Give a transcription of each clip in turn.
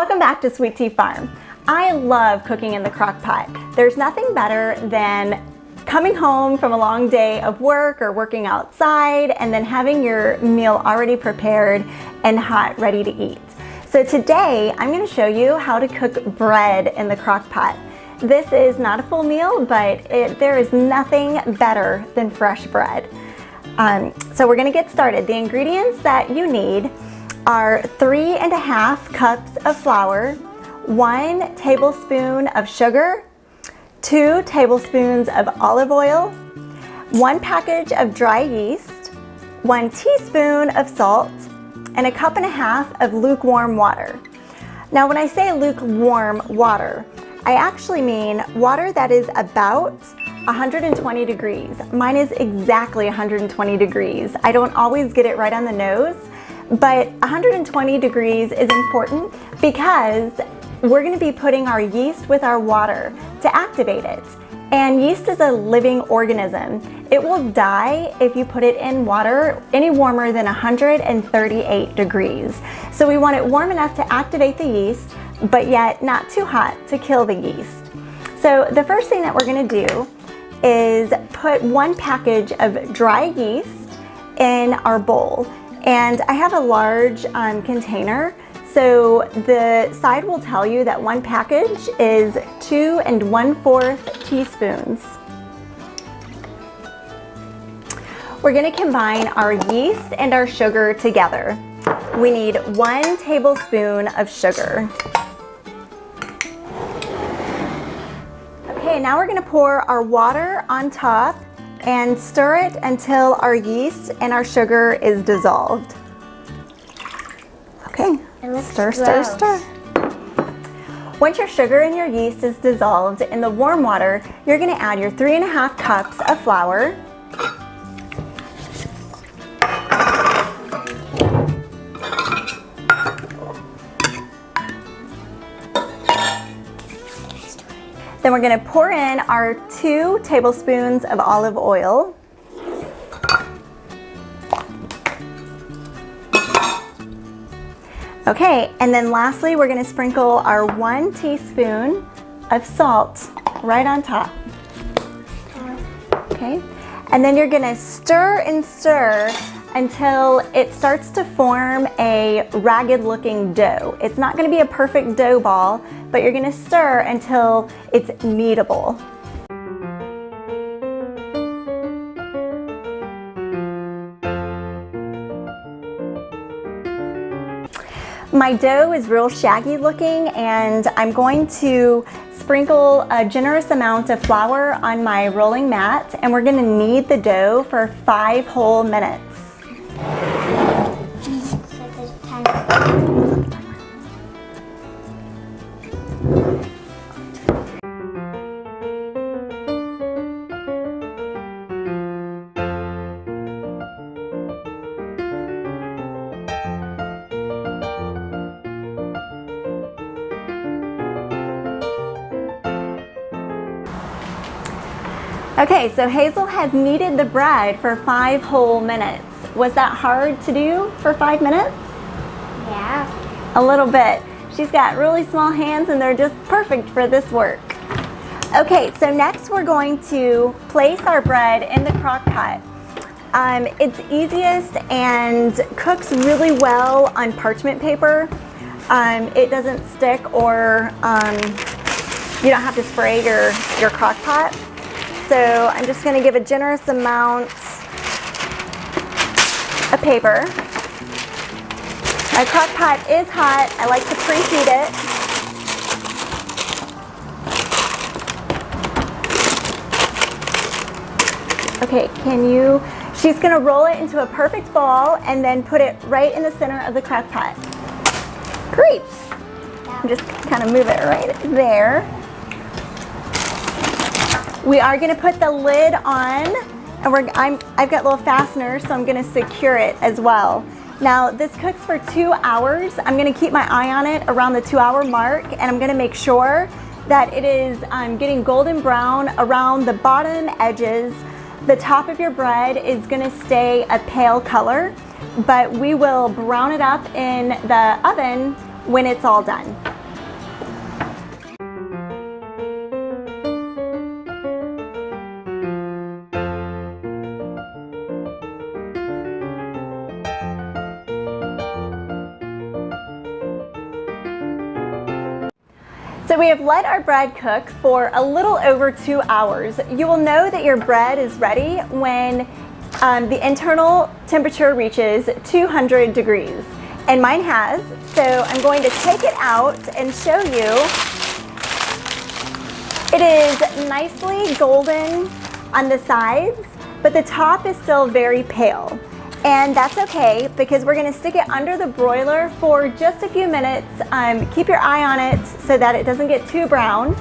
Welcome back to Sweet Tea Farm. I love cooking in the crock pot. There's nothing better than coming home from a long day of work or working outside and then having your meal already prepared and hot, ready to eat. So today I'm going to show you how to cook bread in the crock pot. This is not a full meal, but there is nothing better than fresh bread. So we're going to get started. The ingredients that you need are 3½ cups of flour, 1 tablespoon of sugar, 2 tablespoons of olive oil, 1 package of dry yeast, 1 teaspoon of salt, and 1.5 cups of lukewarm water. Now when I say lukewarm water, I actually mean water that is about 120 degrees. Mine is exactly 120 degrees. I don't always get it right on the nose, but 120 degrees is important because we're going to be putting our yeast with our water to activate it. And yeast is a living organism. It will die if you put it in water any warmer than 138 degrees. So we want it warm enough to activate the yeast, but yet not too hot to kill the yeast. So the first thing that we're going to do is put 1 package of dry yeast in our bowl. And I have a large container, so the side will tell you that 1 package is 2 1/4 teaspoons. We're going to combine our yeast and our sugar together. We need 1 tablespoon of sugar. Okay, now we're going to pour our water on top and stir it until our yeast and our sugar is dissolved. Okay, stir, stir, stir. Once your sugar and your yeast is dissolved in the warm water, you're going to add your 3½ cups of flour, then we're going to pour in our 2 tablespoons of olive oil. Okay, and then lastly, we're going to sprinkle our 1 teaspoon of salt right on top. Okay, and then you're going to stir and stir until it starts to form a ragged looking dough. It's not going to be a perfect dough ball, but you're going to stir until it's kneadable. My dough is real shaggy looking, and I'm going to sprinkle a generous amount of flour on my rolling mat, and we're going to knead the dough for 5 whole minutes. Okay, so Hazel has kneaded the bread for 5 whole minutes. Was that hard to do for 5 minutes? Yeah. A little bit. She's got really small hands and they're just perfect for this work. Okay, so next we're going to place our bread in the crock pot. It's easiest and cooks really well on parchment paper. It doesn't stick, or you don't have to spray your crock pot. So I'm just going to give a generous amount of paper. My crock pot is hot. I like to preheat it. Okay, she's going to roll it into a perfect ball and then put it right in the center of the crock pot. Great. Just kind of move it right there. We are going to put the lid on, and I've got little fasteners, so I'm going to secure it as well. Now this cooks for 2 hours. I'm going to keep my eye on it around the 2-hour mark, and I'm going to make sure that it is getting golden brown around the bottom edges. The top of your bread is going to stay a pale color, but we will brown it up in the oven when it's all done. So we have let our bread cook for a little over 2 hours. You will know that your bread is ready when the internal temperature reaches 200 degrees. And mine has, so I'm going to take it out and show you. It is nicely golden on the sides, but the top is still very pale. And that's okay because we're gonna stick it under the broiler for just a few minutes. Keep your eye on it so that it doesn't get too brown.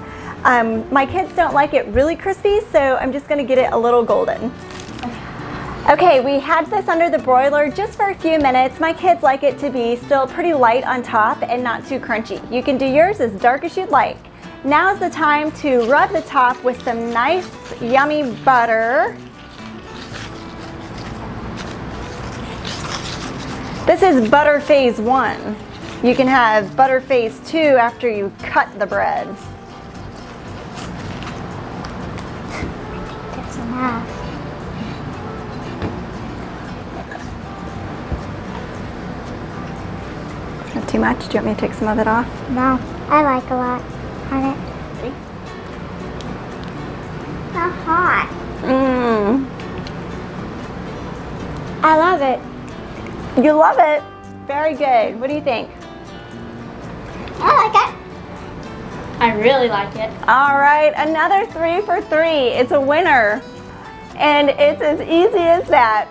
My kids don't like it really crispy, so I'm just gonna get it a little golden. Okay, we had this under the broiler just for a few minutes. My kids like it to be still pretty light on top and not too crunchy. You can do yours as dark as you'd like. Now is the time to rub the top with some nice, yummy butter. This is butter phase 1. You can have butter phase 2 after you cut the bread. That's enough. Not too much? Do you want me to take some of it off? No, I like a lot on it. How hot. Mmm. I love it. You love it? Very good. What do you think? I like it. I really like it. All right, another 3 for 3. It's a winner. And it's as easy as that.